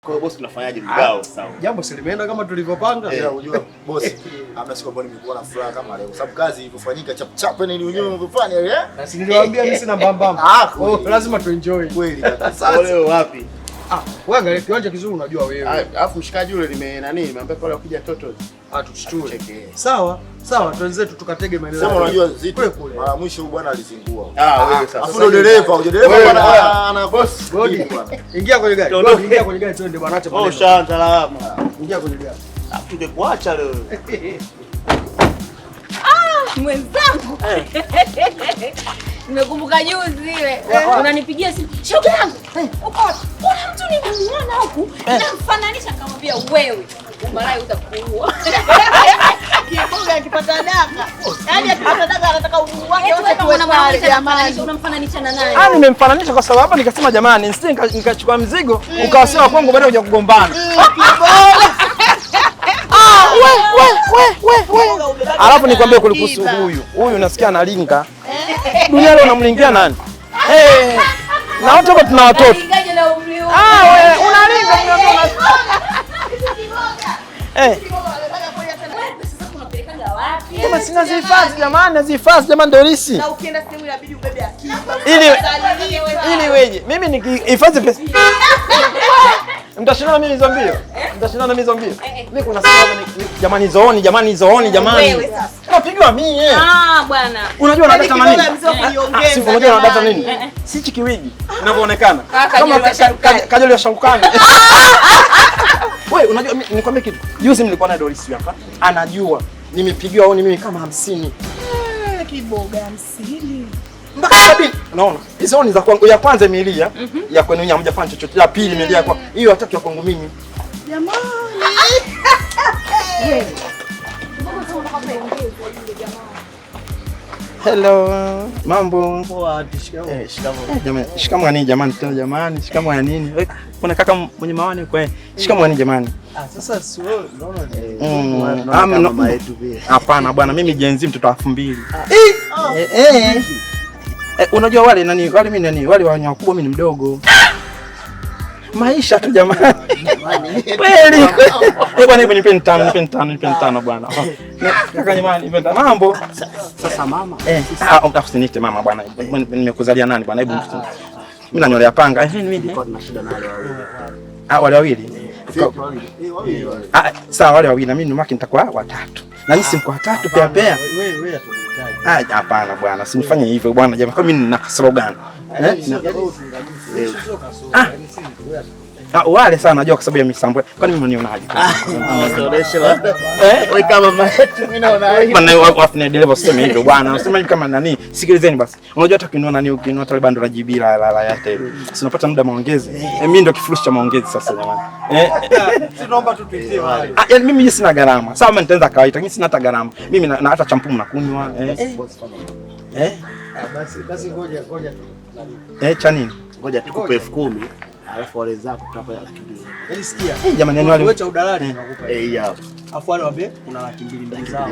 Kwa hiyo boss tunafanyaje mgao sawa? Jambo si limeenda kama tulivyopanga. Unajua boss, hamna siku ambayo nimekuwa na furaha kama leo. Kwa sababu kazi ilifanyika chap chap na ni wenyewe ungefanya ile. Na si niliwaambia mimi sina mbambamba. Lazima tuenjoy. Kweli kabisa. Leo wapi? Wewe angalia kiwanja kizuri unajua wewe. Alafu mshikaji yule nimeambia pale ukija toto. Tuchitue. Sawa, tuenzetu tukatege maeneo. Sema unajua Zito mara mwisho huyu bwana alizingua. Wewe sasa. Afu ndo dereva bwana ana boss. Godi. Ingia kwenye gari. Ingia kwenye gari twende bwana acha maneno. Shanta lawama. Ingia kwenye gari. Tungekuacha leo. Mwenzangu. Nimekumbuka juzi ile. Unanipigia simu. Shoga yangu. Uko wapi? Kuna mtu nimemuona huku. Namfananisha nikamwambia wewe. Umalaya utakuua. Kiboga akipata daka. Yaani akipata daka anataka uhuru wake wote tuwe pale jamani. Unamfananisha na nani? Nimemfananisha kwa sababu hapa nikasema jamani, nisije nikachukua mzigo ukawasema kwangu baada ya kugombana. Alafu nikwambie kuhusu huyu nasikia analinga. Dunia leo unamlingia nani? Na wote hapa tuna watoto. Unalingaje na umri huu? Wewe unalinga mnaona. Kama sina zihifadhi jamani, nazihifadhi jamani ndio risi. Na ukienda sehemu inabidi ubebe akiba. Ili weje? Mimi nikihifadhi pesa. Mtashindana mimi hizo mbio? Mtashindana mimi hizo mbio? Mimi kuna sababu jamani zooni. Wewe sasa. Unapigwa mimi Bwana. Unajua na data nini? Si unajua na data nini? Si chikiwigi inavyoonekana. Kama kajoli ya shaukani. Wewe unajua nikwambie kitu. Juzi nilikuwa na Doris hapa. Anajua nimepigiwa au mimi kama 50. Kiboga 50. Mpaka 70. Unaona? Hizo ni za kwangu. Ya kwanza imelia, ya kwenu nyinyi hamjafanya chochote. Ya pili imelia kwa. Hiyo hataki ya kwangu mimi. Jamani. Hello. Mambo. Poa, shikamoo. Shikamoo nini jamani? Tena jamani, shikamoo nini? Kuna kaka mwenye mawani kwa. Shikamoo nini jamani? Sasa si wewe unaona mama yetu pia. Hapana bwana, mimi jenzi mtoto wa 2000. Unajua wale wale wanya wakubwa mimi ni mdogo. Maisha tu jamani. Kweli. Bwana hebu nipe 5 bwana. Kaka jamani, nipe mambo. Sasa mama. Usinite mama bwana. Nimekuzalia nani bwana? Hebu mimi nanyolea panga. Mimi niko na shida nayo wale wawili. Sawa wale wawili na mimi numaki nitakuwa watatu. Na mimi si mko watatu pea. Wewe hapana bwana, usinifanye hivyo bwana jamaa. Kwa mimi nina slogan. Wale sana najua kwa sababu ya misambo. Kwani mimi unionaje? Wewe kama mama yetu mimi naona bwana wafanya dereva useme hivyo bwana. Useme kama nani? Sikilizeni basi. Unajua hata ukinua nani ukinua tale bando la GB la Airtel. Sinapata muda maongezi. Mimi ndio kifurushi cha maongezi sasa jamani. Si naomba tu tuitie wale. Yaani mimi sina gharama. Sawa mimi nitaanza kawaida, lakini sina hata gharama. Mimi na hata champumu nakunywa. Basi ngoja. Cha nini? Ngoja tukupe 10,000. Alafu wale zako tutapa 200,000. Yaani sikia. Jamani yani wale wewe cha udalali tunakupa. Hapo. Afu wale waambie kuna 200,000 zao.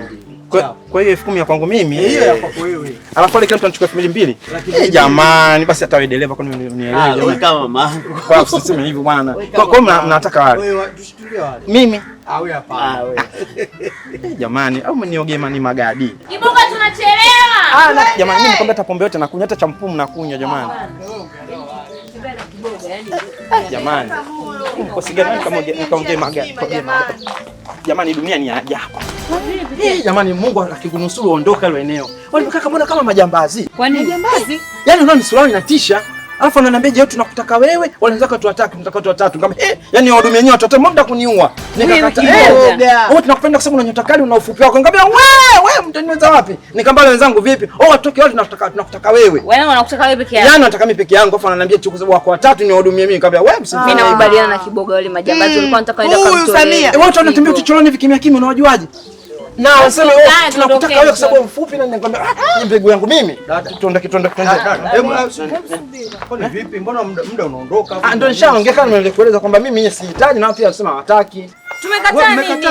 Kwa hiyo 10,000 ya kwangu mimi. Hiyo ya kwako wewe. Alafu wale kila mtu anachukua 2,000. Jamani basi hata wewe dereva kwani unielewe. Wewe kama mama. Kwa usiseme hivyo bwana. Kwa mnataka wale. Wewe tushikilie wale. Mimi. Wewe hapana. Jamani au mnioge mani magadi. Kiboga tunachelewa. Jamani mimi nikwambia hata pombe yote nakunywa, hata champumu nakunywa jamani. Jamani. Usigani kama nikaongea magadi. Jamani dunia ni ajabu. Jamani Mungu akikunusuru ondoka ile eneo. Wale kaka mbona kama majambazi? Kwani majambazi? Yaani unaona sura inatisha. Alafu ananiambia je, tunakutaka wewe? Wanataka watu watatu, tunataka watu watatu. Nikamwambia yaani wahudumia wenyewe watu watatu mbona kuniua? Nikakata wewe tunakupenda kwa sababu una nyota kali una ufupi wako. Nikamwambia wewe mtaniweza wapi? Nikamwambia wenzangu vipi? Watoke wote tunakutaka wewe. Wewe wanakutaka wewe peke yako. Yaani nataka mimi peke yangu. Alafu ananiambia kwa sababu wako watatu ni wahudumia mimi. Nikamwambia wewe msifanye. Mimi nakubaliana na Kiboga wale majambazi walikuwa wanataka kwenda kumtoa. Watu wanatembea kichochoroni vikimya kimya unawajuaje? Na waseme tunakutaka wewe kwa sababu mfupi na nikwambia ni mbegu yangu mimi. Tuondoke. Kwani vipi? Mbona muda unaondoka? Ndio nishaongea kama nilikueleza kwamba mimi mwenyewe sihitaji na pia nasema hawataki. Tumekataa nini?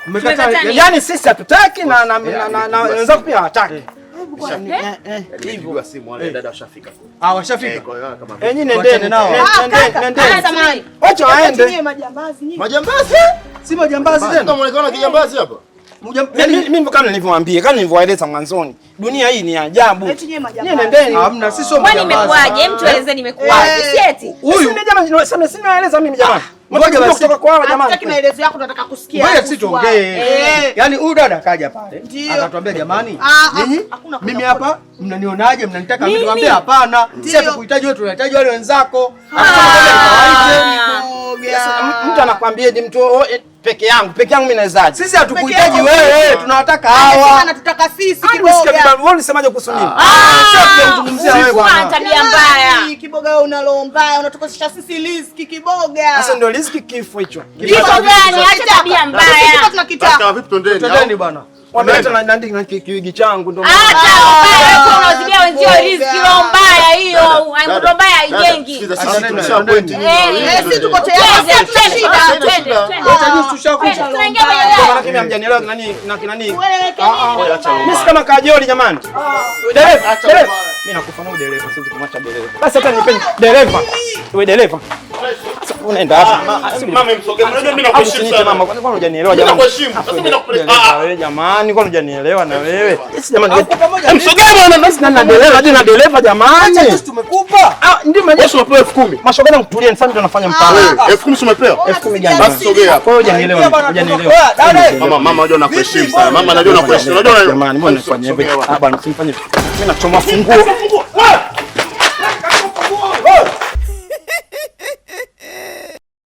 Mmekataa. Yaani sisi hatutaki na wenzao pia hawataki. Nilipigwa simu wale dada washafika. Washafika. Nyinyi nendeni nao. Nendeni. Wacha waende. Majambazi? Si majambazi tena. Kama unaona kijambazi hapa? Mimi kama nilivyowaambia, kama nilivyowaeleza mwanzoni, dunia hii ni ajabu. Nyinyi nendeni. Hamna, sisi sio majambazi. Kwani imekuaje? Mtu eleze nimekuaje? Si eti. Huyu ni jamani, sema naeleza mimi jamani. Ngoja basi kutoka kwa hawa jamani. Hataki maelezo yako, tunataka kusikia. Ngoja sisi tuongee. Yaani huyu dada kaja pale, akatuambia jamani, nyinyi mimi hapa mnanionaje? Mnanitaka mimi? Niwaambie hapana. Sisi hatukuhitaji wewe, tunahitaji wale wenzako. Mtu anakuambia ni mtu peke yangu mimi nawezaje? Sisi hatukuhitaji wewe, tunawataka hawa. Anatutaka sisi Kiboga. Wewe unasemaje kuhusu nini? Sasa tunamzungumzia wewe bwana. Tabia mbaya. Kiboga, wewe una roho mbaya, unatukosesha sisi riziki Kiboga. Sasa ndio riziki kifo hicho. Kifo gani? Acha tabia mbaya. Sisi tunakitaka. Kama vipi twendeni? Twendeni bwana. Wameleta na kiwigi changu ndio. Acha mbaya, unazibia wenzio riziki, roho mbaya hiyo. Roho mbaya haijengi. Sisi tumesha point. Sisi tuko tayari. Twende. Wacha juu tushakuja. Tunaingia kwenye gari. Maana kimi hamjanielewa nani. Wewe Acha Mimi kama kajoli jamani. Dereva. Mimi nakufa na dereva, siwezi kumwacha dereva. Basi hata nipeni dereva. Wewe dereva. Unaenda hapa. Mama msogee. Unajua mimi nakuheshimu sana. Mama, kwani hujanielewa jamani? Nakuheshimu. Sasa mimi nakuheshimu. Wewe jamani, kwani hujanielewa na wewe? Yes jamani. Msogee bwana, basi na dereva, hadi na dereva jamani. Acha sisi tumekupa. Ndio majeshi umepewa 10,000. Mashoga kutulia ni family tunafanya mpango. 10,000 umepewa? 10,000 gani? Basi sogea hapa. Wewe hujanielewa. Mama unajua nakuheshimu sana. Mama unajua nakuheshimu. Unajua jamani, mbona unafanya hivyo? Bwana, usinifanye. Mimi nachoma funguo.